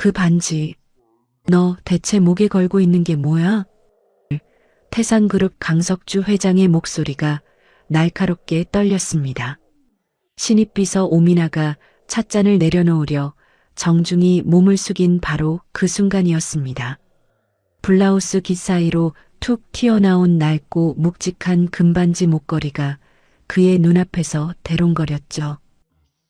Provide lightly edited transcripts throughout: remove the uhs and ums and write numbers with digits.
그 반지, 너 대체 목에 걸고 있는 게 뭐야? 태산그룹 강석주 회장의 목소리가 날카롭게 떨렸습니다. 신입비서 오미나가 찻잔을 내려놓으려 정중히 몸을 숙인 바로 그 순간이었습니다. 블라우스 깃 사이로 툭 튀어나온 낡고 묵직한 금반지 목걸이가 그의 눈앞에서 대롱거렸죠.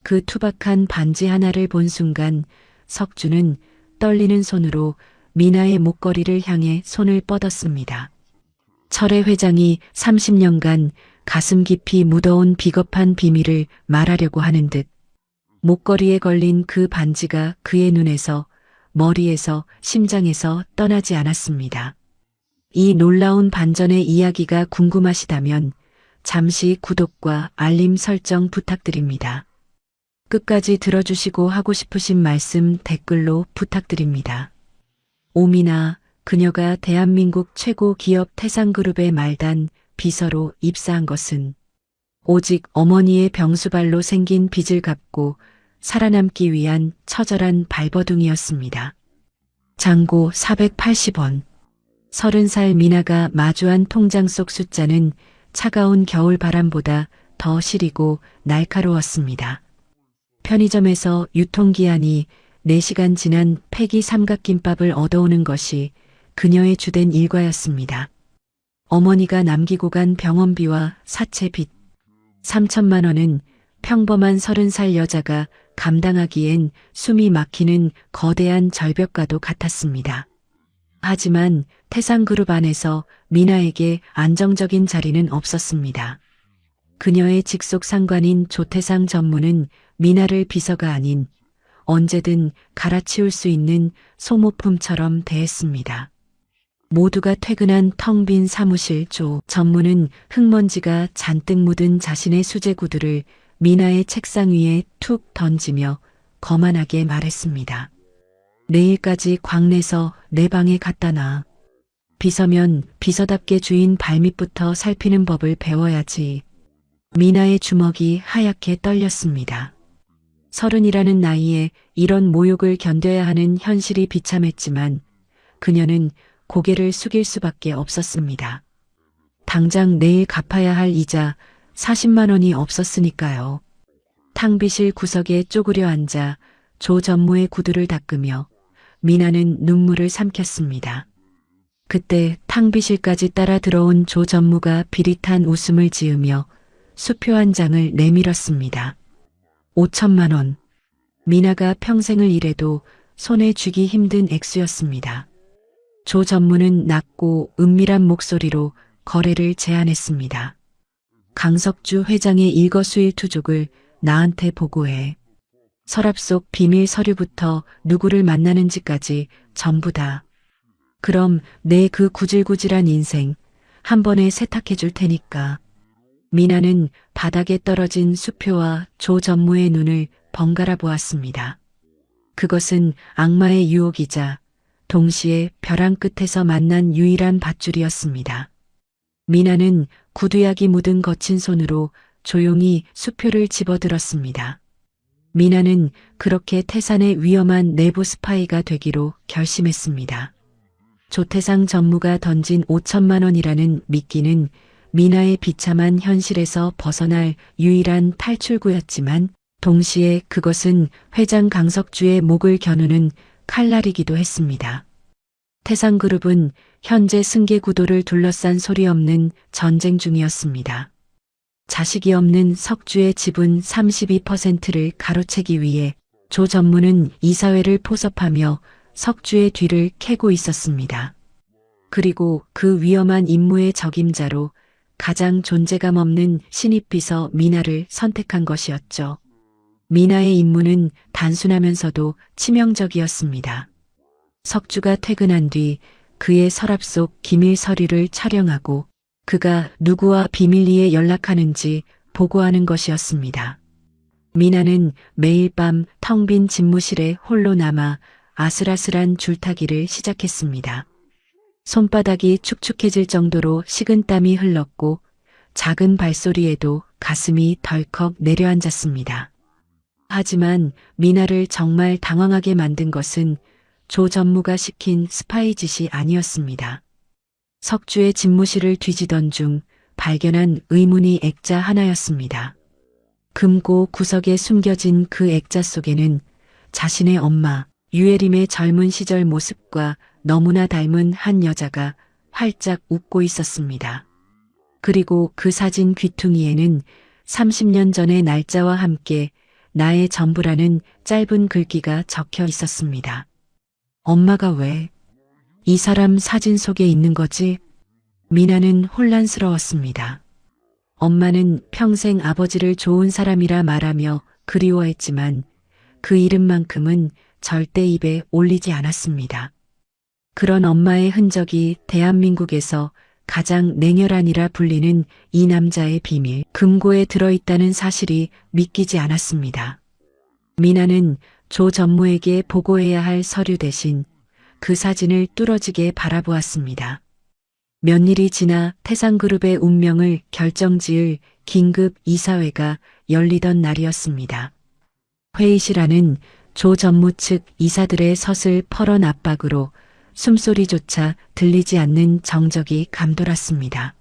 그 투박한 반지 하나를 본 순간 석주는 떨리는 손으로 미나의 목걸이를 향해 손을 뻗었습니다. 철의 회장이 30년간 가슴 깊이 묻어온 비겁한 비밀을 말하려고 하는 듯 목걸이에 걸린 그 반지가 그의 눈에서, 머리에서, 심장에서 떠나지 않았습니다. 이 놀라운 반전의 이야기가 궁금하시다면 잠시 구독과 알림 설정 부탁드립니다. 끝까지 들어주시고 하고 싶으신 말씀 댓글로 부탁드립니다. 오미나, 그녀가 대한민국 최고 기업 태산그룹의 말단 비서로 입사한 것은 오직 어머니의 병수발로 생긴 빚을 갚고 살아남기 위한 처절한 발버둥이었습니다. 잔고 480원. 30살 미나가 마주한 통장 속 숫자는 차가운 겨울 바람보다 더 시리고 날카로웠습니다. 편의점에서 유통기한이 4시간 지난 폐기 삼각김밥을 얻어오는 것이 그녀의 주된 일과였습니다. 어머니가 남기고 간 병원비와 사채빚 3천만 원은 평범한 30살 여자가 감당하기엔 숨이 막히는 거대한 절벽과도 같았습니다. 하지만 태산그룹 안에서 미나에게 안정적인 자리는 없었습니다. 그녀의 직속 상관인 조태상 전무는 미나를 비서가 아닌 언제든 갈아치울 수 있는 소모품처럼 대했습니다. 모두가 퇴근한 텅 빈 사무실 조 전무는 흙먼지가 잔뜩 묻은 자신의 수제 구두를 미나의 책상 위에 툭 던지며 거만하게 말했습니다. 내일까지 광내서 내 방에 갖다 놔. 비서면 비서답게 주인 발밑부터 살피는 법을 배워야지. 미나의 주먹이 하얗게 떨렸습니다. 30이라는 나이에 이런 모욕을 견뎌야 하는 현실이 비참했지만 그녀는 고개를 숙일 수밖에 없었습니다. 당장 내일 갚아야 할 이자 40만 원이 없었으니까요. 탕비실 구석에 쪼그려 앉아 조 전무의 구두를 닦으며 미나는 눈물을 삼켰습니다. 그때 탕비실까지 따라 들어온 조 전무가 비릿한 웃음을 지으며 수표 한 장을 내밀었습니다. 5천만 원. 미나가 평생을 일해도 손에 쥐기 힘든 액수였습니다. 조 전무는 낮고 은밀한 목소리로 거래를 제안했습니다. 강석주 회장의 일거수일투족을 나한테 보고해. 서랍 속 비밀 서류부터 누구를 만나는지까지 전부 다. 그럼 내 그 구질구질한 인생 한 번에 세탁해 줄 테니까. 미나는 바닥에 떨어진 수표와 조 전무의 눈을 번갈아 보았습니다. 그것은 악마의 유혹이자 동시에 벼랑 끝에서 만난 유일한 밧줄이었습니다. 미나는 구두약이 묻은 거친 손으로 조용히 수표를 집어들었습니다. 미나는 그렇게 태산의 위험한 내부 스파이가 되기로 결심했습니다. 조태상 전무가 던진 5천만 원이라는 미끼는 미나의 비참한 현실에서 벗어날 유일한 탈출구였지만 동시에 그것은 회장 강석주의 목을 겨누는 칼날이기도 했습니다. 태산그룹은 현재 승계 구도를 둘러싼 소리 없는 전쟁 중이었습니다. 자식이 없는 석주의 지분 32%를 가로채기 위해 조 전무는 이사회를 포섭하며 석주의 뒤를 캐고 있었습니다. 그리고 그 위험한 임무의 적임자로 가장 존재감 없는 신입비서 미나를 선택한 것이었죠. 미나의 임무는 단순하면서도 치명적이었습니다. 석주가 퇴근한 뒤 그의 서랍 속 기밀 서류를 촬영하고 그가 누구와 비밀리에 연락하는지 보고하는 것이었습니다. 미나는 매일 밤 텅 빈 집무실에 홀로 남아 아슬아슬한 줄타기를 시작했습니다. 손바닥이 축축해질 정도로 식은땀이 흘렀고 작은 발소리에도 가슴이 덜컥 내려앉았습니다. 하지만 미나를 정말 당황하게 만든 것은 조 전무가 시킨 스파이 짓이 아니었습니다. 석주의 집무실을 뒤지던 중 발견한 의문의 액자 하나였습니다. 금고 구석에 숨겨진 그 액자 속에는 자신의 엄마 유애림의 젊은 시절 모습과 너무나 닮은 한 여자가 활짝 웃고 있었습니다. 그리고 그 사진 귀퉁이에는 30년 전의 날짜와 함께 나의 전부라는 짧은 글귀가 적혀 있었습니다. 엄마가 왜 이 사람 사진 속에 있는 거지? 미나는 혼란스러웠습니다. 엄마는 평생 아버지를 좋은 사람이라 말하며 그리워했지만 그 이름만큼은 절대 입에 올리지 않았습니다. 그런 엄마의 흔적이 대한민국에서 가장 냉혈한이라 불리는 이 남자의 비밀 금고에 들어있다는 사실이 믿기지 않았습니다. 미나는 조 전무에게 보고해야 할 서류 대신 그 사진을 뚫어지게 바라보았습니다. 몇일이 지나 태상그룹의 운명을 결정지을 긴급 이사회가 열리던 날이었습니다. 회의실 안은 조 전무 측 이사들의 서슬 퍼런 압박으로 숨소리조차 들리지 않는 정적이 감돌았습니다.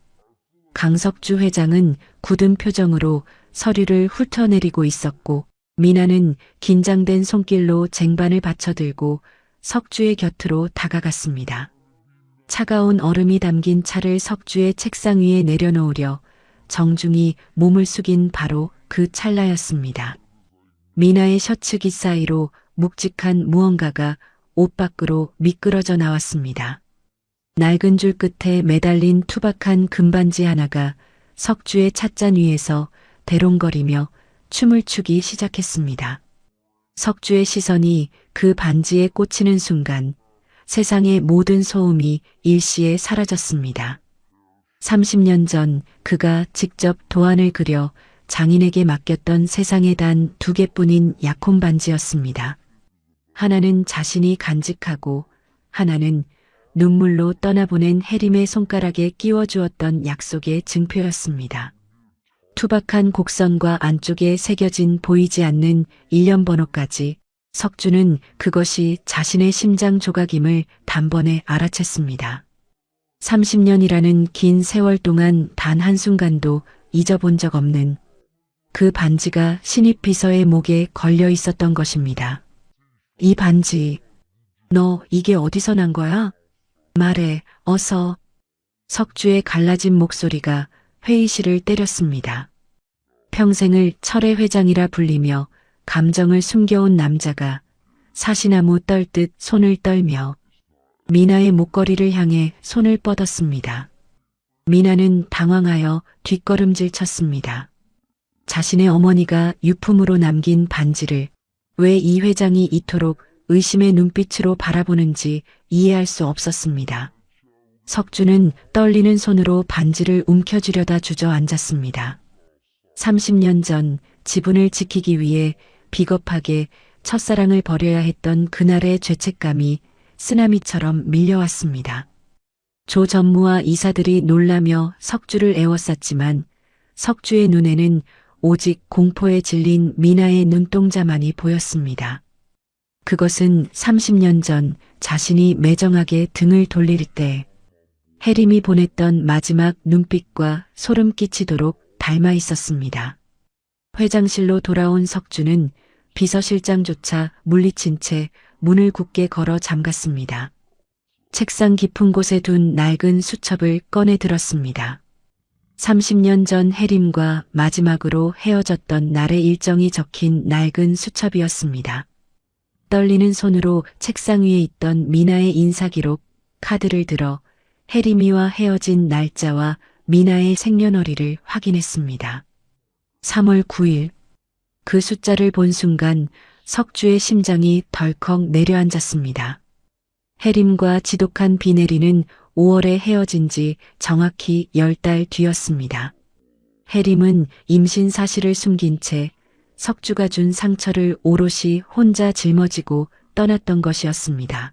강석주 회장은 굳은 표정으로 서류를 훑어내리고 있었고 미나는 긴장된 손길로 쟁반을 받쳐들고 석주의 곁으로 다가갔습니다. 차가운 얼음이 담긴 차를 석주의 책상 위에 내려놓으려 정중히 몸을 숙인 바로 그 찰나였습니다. 미나의 셔츠기 사이로 묵직한 무언가가 옷 밖으로 미끄러져 나왔습니다. 낡은 줄 끝에 매달린 투박한 금반지 하나가 석주의 찻잔 위에서 대롱거리며 춤을 추기 시작했습니다. 석주의 시선이 그 반지에 꽂히는 순간 세상의 모든 소음이 일시에 사라졌습니다. 30년 전 그가 직접 도안을 그려 장인에게 맡겼던 세상에 단 2개뿐인 약혼 반지였습니다. 하나는 자신이 간직하고 하나는 눈물로 떠나보낸 해림의 손가락에 끼워주었던 약속의 증표였습니다. 투박한 곡선과 안쪽에 새겨진 보이지 않는 일련 번호까지 석주는 그것이 자신의 심장 조각임을 단번에 알아챘습니다. 30년이라는 긴 세월 동안 단 한순간도 잊어본 적 없는 그 반지가 신입 비서의 목에 걸려 있었던 것입니다. 이 반지, 너 이게 어디서 난 거야? 말해, 어서. 석주의 갈라진 목소리가 회의실을 때렸습니다. 평생을 철의 회장이라 불리며 감정을 숨겨온 남자가 사시나무 떨듯 손을 떨며 미나의 목걸이를 향해 손을 뻗었습니다. 미나는 당황하여 뒷걸음질 쳤습니다. 자신의 어머니가 유품으로 남긴 반지를 왜 이 회장이 이토록 의심의 눈빛으로 바라보는지 이해할 수 없었습니다. 석주는 떨리는 손으로 반지를 움켜쥐려다 주저앉았습니다. 30년 전 지분을 지키기 위해 비겁하게 첫사랑을 버려야 했던 그날의 죄책감이 쓰나미처럼 밀려왔습니다. 조 전무와 이사들이 놀라며 석주를 에워쌌지만 석주의 눈에는 오직 공포에 질린 미나의 눈동자만이 보였습니다. 그것은 30년 전 자신이 매정하게 등을 돌릴 때 해림이 보냈던 마지막 눈빛과 소름 끼치도록 닮아 있었습니다. 회장실로 돌아온 석주는 비서실장조차 물리친 채 문을 굳게 걸어 잠갔습니다. 책상 깊은 곳에 둔 낡은 수첩을 꺼내 들었습니다. 30년 전 해림과 마지막으로 헤어졌던 날의 일정이 적힌 낡은 수첩이었습니다. 떨리는 손으로 책상 위에 있던 미나의 인사기록 카드를 들어 해림이와 헤어진 날짜와 미나의 생년월일을 확인했습니다. 3월 9일. 그 숫자를 본 순간 석주의 심장이 덜컥 내려앉았습니다. 해림과 지독한 비 내리는 5월에 헤어진 지 정확히 10달 뒤였습니다. 해림은 임신 사실을 숨긴 채 석주가 준 상처를 오롯이 혼자 짊어지고 떠났던 것이었습니다.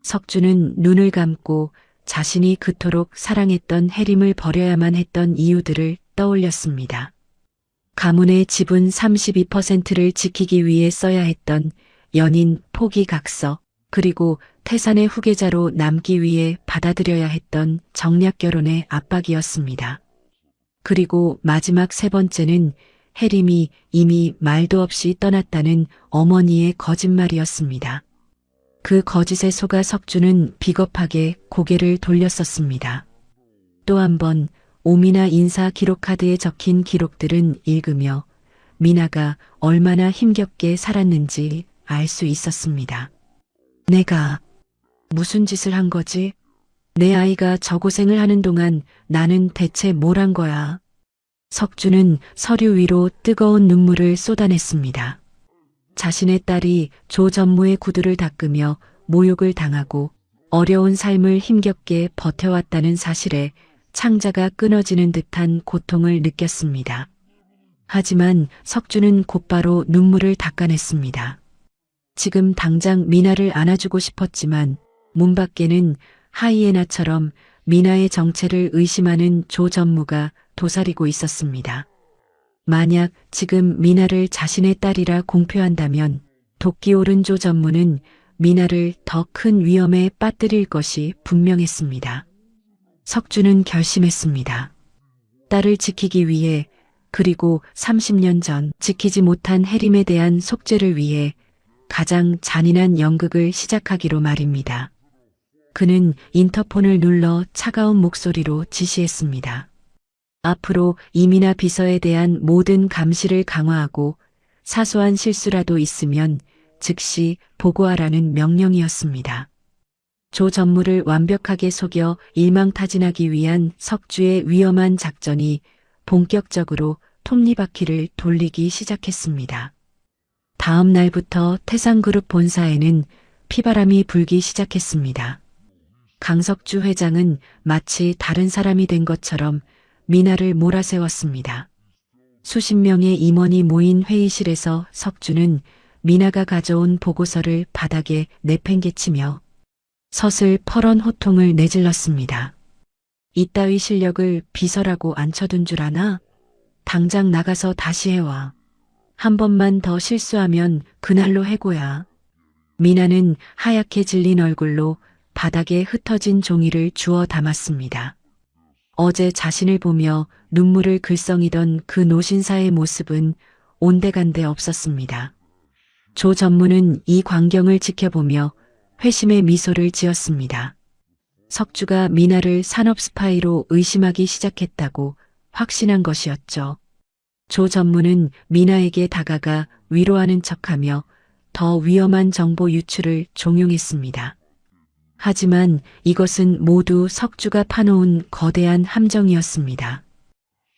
석주는 눈을 감고 자신이 그토록 사랑했던 해림을 버려야만 했던 이유들을 떠올렸습니다. 가문의 지분 32%를 지키기 위해 써야 했던 연인 포기 각서, 그리고 태산의 후계자로 남기 위해 받아들여야 했던 정략 결혼의 압박이었습니다. 그리고 마지막 세 번째는 혜림이 이미 말도 없이 떠났다는 어머니의 거짓말이었습니다. 그 거짓에 속아 석주는 비겁하게 고개를 돌렸었습니다. 또 한 번 오미나 인사 기록 카드에 적힌 기록들은 읽으며 미나가 얼마나 힘겹게 살았는지 알 수 있었습니다. 내가 무슨 짓을 한 거지? 내 아이가 저 고생을 하는 동안 나는 대체 뭘 한 거야? 석주는 서류 위로 뜨거운 눈물을 쏟아냈습니다. 자신의 딸이 조 전무의 구두를 닦으며 모욕을 당하고 어려운 삶을 힘겹게 버텨왔다는 사실에 창자가 끊어지는 듯한 고통을 느꼈습니다. 하지만 석주는 곧바로 눈물을 닦아냈습니다. 지금 당장 미나를 안아주고 싶었지만 문 밖에는 하이에나처럼 미나의 정체를 의심하는 조 전무가 도사리고 있었습니다. 만약 지금 미나를 자신의 딸이라 공표한다면 도끼 오른 조 전무는 미나를 더 큰 위험에 빠뜨릴 것이 분명했습니다. 석주는 결심했습니다. 딸을 지키기 위해 그리고 30년 전 지키지 못한 혜림에 대한 속죄를 위해 가장 잔인한 연극을 시작하기로 말입니다. 그는 인터폰을 눌러 차가운 목소리로 지시했습니다. 앞으로 이미나 비서에 대한 모든 감시를 강화하고 사소한 실수라도 있으면 즉시 보고하라는 명령이었습니다. 조 전무를 완벽하게 속여 일망타진하기 위한 석주의 위험한 작전이 본격적으로 톱니바퀴를 돌리기 시작했습니다. 다음 날부터 태산그룹 본사에는 피바람이 불기 시작했습니다. 강석주 회장은 마치 다른 사람이 된 것처럼 미나를 몰아세웠습니다. 수십 명의 임원이 모인 회의실에서 석주는 미나가 가져온 보고서를 바닥에 내팽개치며 서슬 펄언 호통을 내질렀습니다. 이따위 실력을 비서라고 앉혀둔 줄 아나? 당장 나가서 다시 해와. 한 번만 더 실수하면 그날로 해고야. 미나는 하얗게 질린 얼굴로 바닥에 흩어진 종이를 주워 담았습니다. 어제 자신을 보며 눈물을 글썽이던 그 노신사의 모습은 온데간데 없었습니다. 조 전무는 이 광경을 지켜보며 회심의 미소를 지었습니다. 석주가 미나를 산업 스파이로 의심하기 시작했다고 확신한 것이었죠. 조 전무는 미나에게 다가가 위로하는 척하며 더 위험한 정보 유출을 종용했습니다. 하지만 이것은 모두 석주가 파놓은 거대한 함정이었습니다.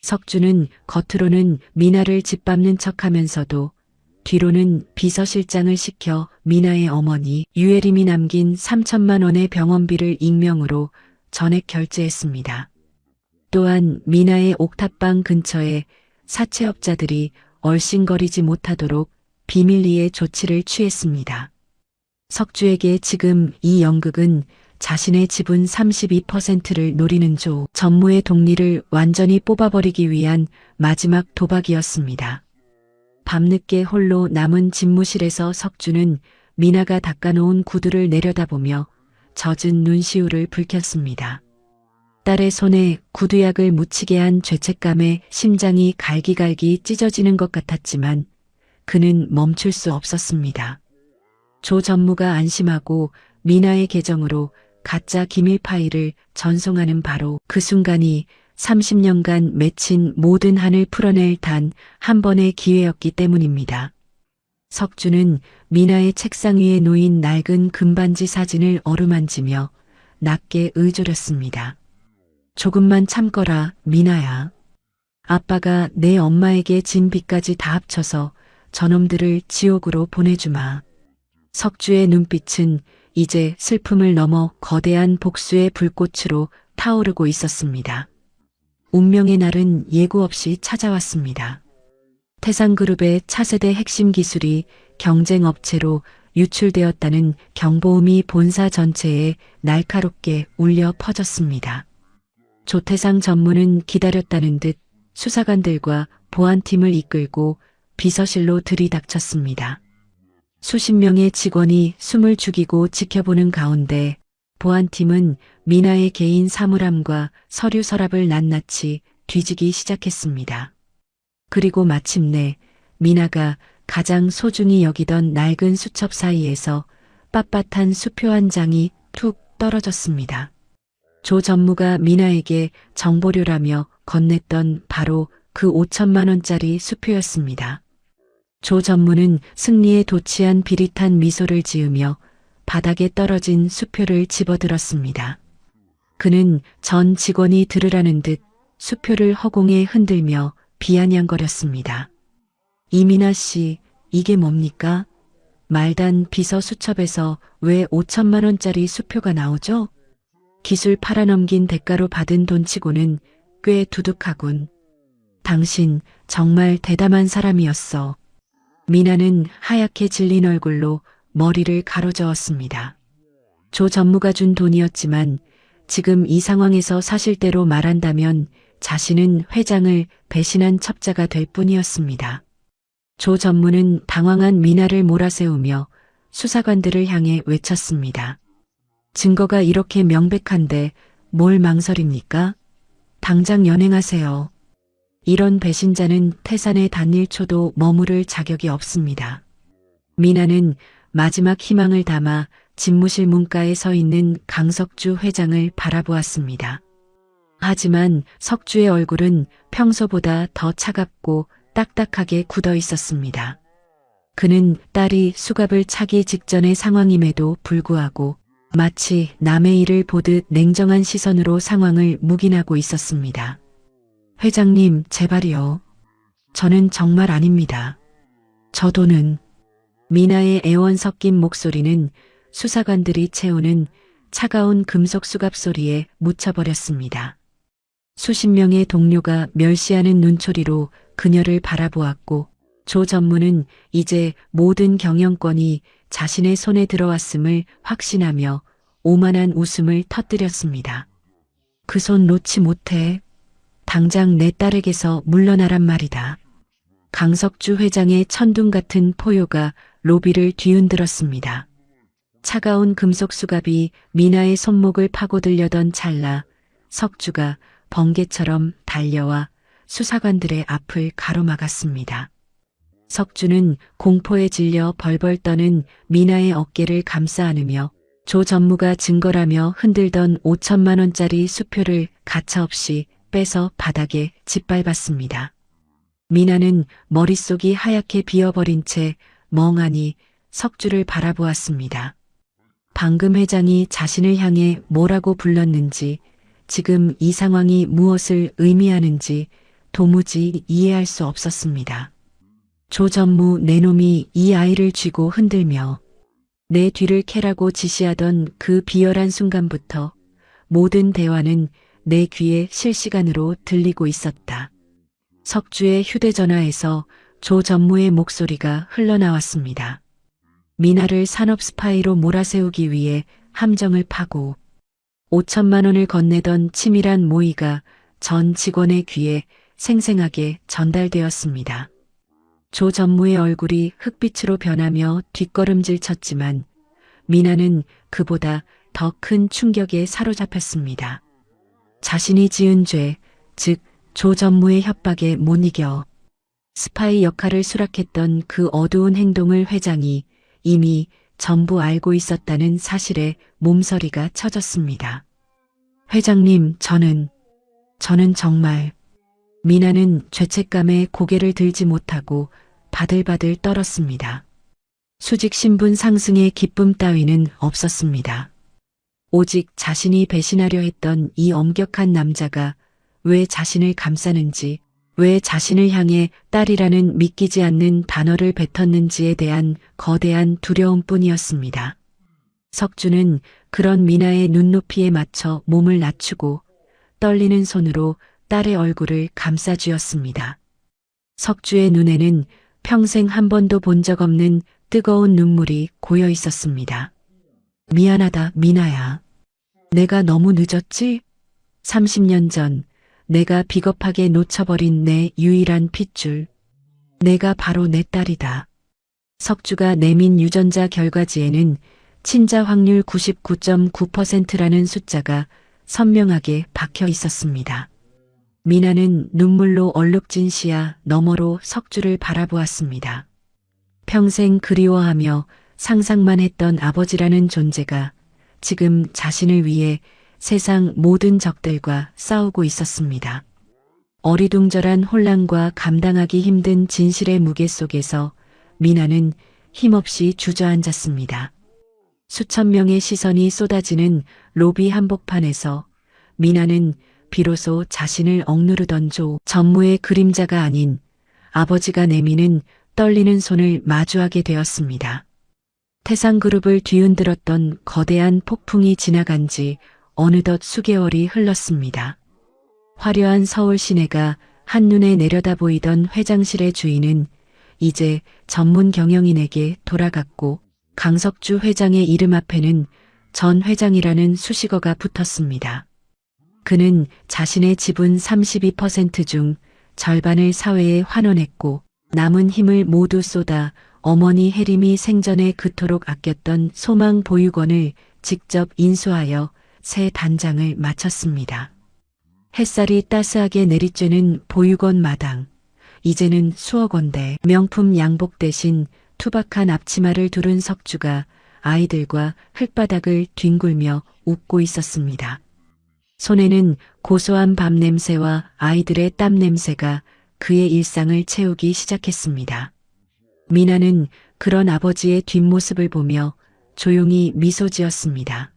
석주는 겉으로는 미나를 짓밟는 척하면서도 뒤로는 비서실장을 시켜 미나의 어머니 유혜림이 남긴 3천만 원의 병원비를 익명으로 전액 결제했습니다. 또한 미나의 옥탑방 근처에 사채업자들이 얼씬거리지 못하도록 비밀리에 조치를 취했습니다. 석주에게 지금 이 연극은 자신의 지분 32%를 노리는 조 전무의 동리를 완전히 뽑아버리기 위한 마지막 도박이었습니다. 밤늦게 홀로 남은 집무실에서 석주는 미나가 닦아놓은 구두를 내려다보며 젖은 눈시울을 붉혔습니다. 딸의 손에 구두약을 묻히게 한 죄책감에 심장이 갈기갈기 찢어지는 것 같았지만 그는 멈출 수 없었습니다. 조 전무가 안심하고 미나의 계정으로 가짜 기밀 파일을 전송하는 바로 그 순간이 30년간 맺힌 모든 한을 풀어낼 단 한 번의 기회였기 때문입니다. 석주는 미나의 책상 위에 놓인 낡은 금반지 사진을 어루만지며 낮게 의조렸습니다. 조금만 참거라, 미나야. 아빠가 내 엄마에게 진 빚까지 다 합쳐서 저놈들을 지옥으로 보내주마. 석주의 눈빛은 이제 슬픔을 넘어 거대한 복수의 불꽃으로 타오르고 있었습니다. 운명의 날은 예고 없이 찾아왔습니다. 태산그룹의 차세대 핵심 기술이 경쟁업체로 유출되었다는 경보음이 본사 전체에 날카롭게 울려 퍼졌습니다. 조태상 전무는 기다렸다는 듯 수사관들과 보안팀을 이끌고 비서실로 들이닥쳤습니다. 수십 명의 직원이 숨을 죽이고 지켜보는 가운데 보안팀은 미나의 개인 사물함과 서류 서랍을 낱낱이 뒤지기 시작했습니다. 그리고 마침내 미나가 가장 소중히 여기던 낡은 수첩 사이에서 빳빳한 수표 한 장이 툭 떨어졌습니다. 조 전무가 미나에게 정보료라며 건넸던 바로 그 5천만 원짜리 수표였습니다. 조 전무는 승리에 도취한 비릿한 미소를 지으며 바닥에 떨어진 수표를 집어들었습니다. 그는 전 직원이 들으라는 듯 수표를 허공에 흔들며 비아냥거렸습니다. 이민아 씨, 이게 뭡니까? 말단 비서 수첩에서 왜 5천만 원짜리 수표가 나오죠? 기술 팔아넘긴 대가로 받은 돈치고는 꽤 두둑하군. 당신 정말 대담한 사람이었어. 미나는 하얗게 질린 얼굴로 머리를 가로저었습니다. 조 전무가 준 돈이었지만 지금 이 상황에서 사실대로 말한다면 자신은 회장을 배신한 첩자가 될 뿐이었습니다. 조 전무는 당황한 미나를 몰아세우며 수사관들을 향해 외쳤습니다. 증거가 이렇게 명백한데 뭘 망설입니까? 당장 연행하세요. 이런 배신자는 태산에 단 1초도 머무를 자격이 없습니다. 미나는 마지막 희망을 담아 집무실 문가에 서 있는 강석주 회장을 바라보았습니다. 하지만 석주의 얼굴은 평소보다 더 차갑고 딱딱하게 굳어 있었습니다. 그는 딸이 수갑을 차기 직전의 상황임에도 불구하고 마치 남의 일을 보듯 냉정한 시선으로 상황을 묵인하고 있었습니다. 회장님, 제발이요. 저는 정말 아닙니다. 저 돈은... 미나의 애원 섞인 목소리는 수사관들이 채우는 차가운 금속 수갑 소리에 묻혀버렸습니다. 수십 명의 동료가 멸시하는 눈초리로 그녀를 바라보았고 조 전무는 이제 모든 경영권이 자신의 손에 들어왔음을 확신하며 오만한 웃음을 터뜨렸습니다. 그 손 놓지 못해. 당장 내 딸에게서 물러나란 말이다. 강석주 회장의 천둥 같은 포효가 로비를 뒤흔들었습니다. 차가운 금속 수갑이 미나의 손목을 파고들려던 찰나 석주가 번개처럼 달려와 수사관들의 앞을 가로막았습니다. 석주는 공포에 질려 벌벌 떠는 미나의 어깨를 감싸 안으며 조 전무가 증거라며 흔들던 5천만 원짜리 수표를 가차없이 빼서 바닥에 짓밟았습니다. 미나는 머릿속이 하얗게 비어버린 채 멍하니 석주를 바라보았습니다. 방금 회장이 자신을 향해 뭐라고 불렀는지, 지금 이 상황이 무엇을 의미하는지 도무지 이해할 수 없었습니다. 조 전무 내놈이 이 아이를 쥐고 흔들며 내 뒤를 캐라고 지시하던 그 비열한 순간부터 모든 대화는 내 귀에 실시간으로 들리고 있었다. 석주의 휴대전화에서 조 전무의 목소리가 흘러나왔습니다. 미나를 산업 스파이로 몰아세우기 위해 함정을 파고 5천만 원을 건네던 치밀한 모의가 전 직원의 귀에 생생하게 전달되었습니다. 조 전무의 얼굴이 흑빛으로 변하며 뒷걸음질 쳤지만 미나는 그보다 더 큰 충격에 사로잡혔습니다. 자신이 지은 죄, 즉 조 전무의 협박에 못 이겨 스파이 역할을 수락했던 그 어두운 행동을 회장이 이미 전부 알고 있었다는 사실에 몸서리가 쳐졌습니다. 회장님, 저는 정말... 미나는 죄책감에 고개를 들지 못하고 바들바들 떨었습니다. 수직 신분 상승의 기쁨 따위는 없었습니다. 오직 자신이 배신하려 했던 이 엄격한 남자가 왜 자신을 감싸는지, 왜 자신을 향해 딸이라는 믿기지 않는 단어를 뱉었는지에 대한 거대한 두려움뿐이었습니다. 석주는 그런 미나의 눈높이에 맞춰 몸을 낮추고 떨리는 손으로 딸의 얼굴을 감싸쥐었습니다. 석주의 눈에는 평생 한 번도 본 적 없는 뜨거운 눈물이 고여 있었습니다. 미안하다, 미나야. 내가 너무 늦었지? 30년 전 내가 비겁하게 놓쳐버린 내 유일한 핏줄. 내가 바로 내 딸이다. 석주가 내민 유전자 결과지에는 친자 확률 99.9%라는 숫자가 선명하게 박혀 있었습니다. 미나는 눈물로 얼룩진 시야 너머로 석주를 바라보았습니다. 평생 그리워하며 상상만 했던 아버지라는 존재가 지금 자신을 위해 세상 모든 적들과 싸우고 있었습니다. 어리둥절한 혼란과 감당하기 힘든 진실의 무게 속에서 미나는 힘없이 주저앉았습니다. 수천 명의 시선이 쏟아지는 로비 한복판에서 미나는 비로소 자신을 억누르던 전무의 그림자가 아닌 아버지가 내미는 떨리는 손을 마주하게 되었습니다. 태상그룹을 뒤흔들었던 거대한 폭풍이 지나간 지 어느덧 수개월이 흘렀습니다. 화려한 서울 시내가 한눈에 내려다 보이던 회장실의 주인은 이제 전문 경영인에게 돌아갔고 강석주 회장의 이름 앞에는 전 회장이라는 수식어가 붙었습니다. 그는 자신의 지분 32% 중 절반을 사회에 환원했고 남은 힘을 모두 쏟아 어머니 혜림이 생전에 그토록 아꼈던 소망 보육원을 직접 인수하여 새 단장을 마쳤습니다. 햇살이 따스하게 내리쬐는 보육원 마당. 이제는 수억 원대 명품 양복 대신 투박한 앞치마를 두른 석주가 아이들과 흙바닥을 뒹굴며 웃고 있었습니다. 손에는 고소한 밥 냄새와 아이들의 땀 냄새가 그의 일상을 채우기 시작했습니다. 미나는 그런 아버지의 뒷모습을 보며 조용히 미소 지었습니다.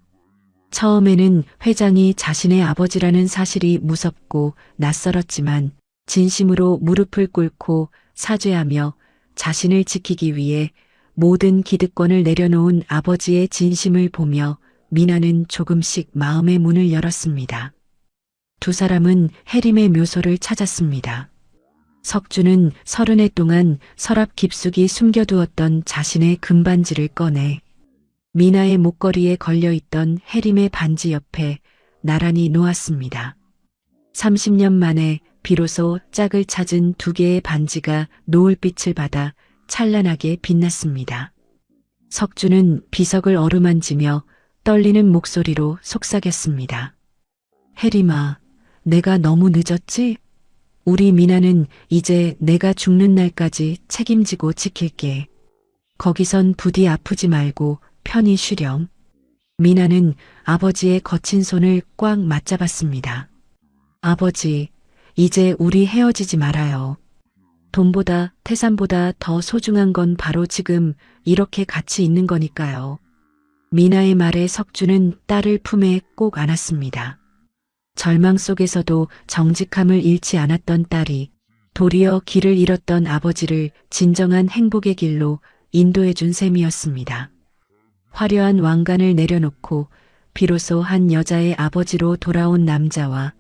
처음에는 회장이 자신의 아버지라는 사실이 무섭고 낯설었지만 진심으로 무릎을 꿇고 사죄하며 자신을 지키기 위해 모든 기득권을 내려놓은 아버지의 진심을 보며 미나는 조금씩 마음의 문을 열었습니다. 두 사람은 혜림의 묘소를 찾았습니다. 석주는 30해 동안 서랍 깊숙이 숨겨두었던 자신의 금반지를 꺼내 미나의 목걸이에 걸려있던 혜림의 반지 옆에 나란히 놓았습니다. 30년 만에 비로소 짝을 찾은 두 개의 반지가 노을빛을 받아 찬란하게 빛났습니다. 석주는 비석을 어루만지며 떨리는 목소리로 속삭였습니다. 혜림아, 내가 너무 늦었지? 우리 미나는 이제 내가 죽는 날까지 책임지고 지킬게. 거기선 부디 아프지 말고 편히 쉬렴. 미나는 아버지의 거친 손을 꽉 맞잡았습니다. 아버지, 이제 우리 헤어지지 말아요. 돈보다 태산보다 더 소중한 건 바로 지금 이렇게 같이 있는 거니까요. 미나의 말에 석주는 딸을 품에 꼭 안았습니다. 절망 속에서도 정직함을 잃지 않았던 딸이 도리어 길을 잃었던 아버지를 진정한 행복의 길로 인도해 준 셈이었습니다. 화려한 왕관을 내려놓고 비로소 한 여자의 아버지로 돌아온 남자와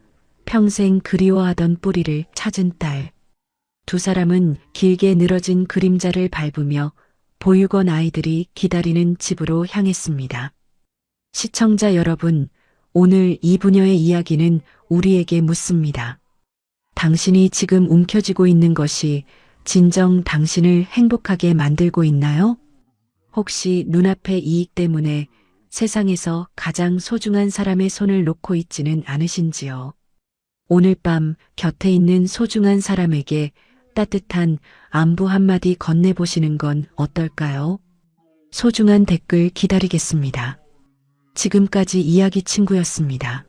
평생 그리워하던 뿌리를 찾은 딸. 두 사람은 길게 늘어진 그림자를 밟으며 보육원 아이들이 기다리는 집으로 향했습니다. 시청자 여러분, 오늘 이 부녀의 이야기는 우리에게 묻습니다. 당신이 지금 움켜쥐고 있는 것이 진정 당신을 행복하게 만들고 있나요? 혹시 눈앞의 이익 때문에 세상에서 가장 소중한 사람의 손을 놓고 있지는 않으신지요? 오늘 밤 곁에 있는 소중한 사람에게 따뜻한 안부 한마디 건네보시는 건 어떨까요? 소중한 댓글 기다리겠습니다. 지금까지 이야기 친구였습니다.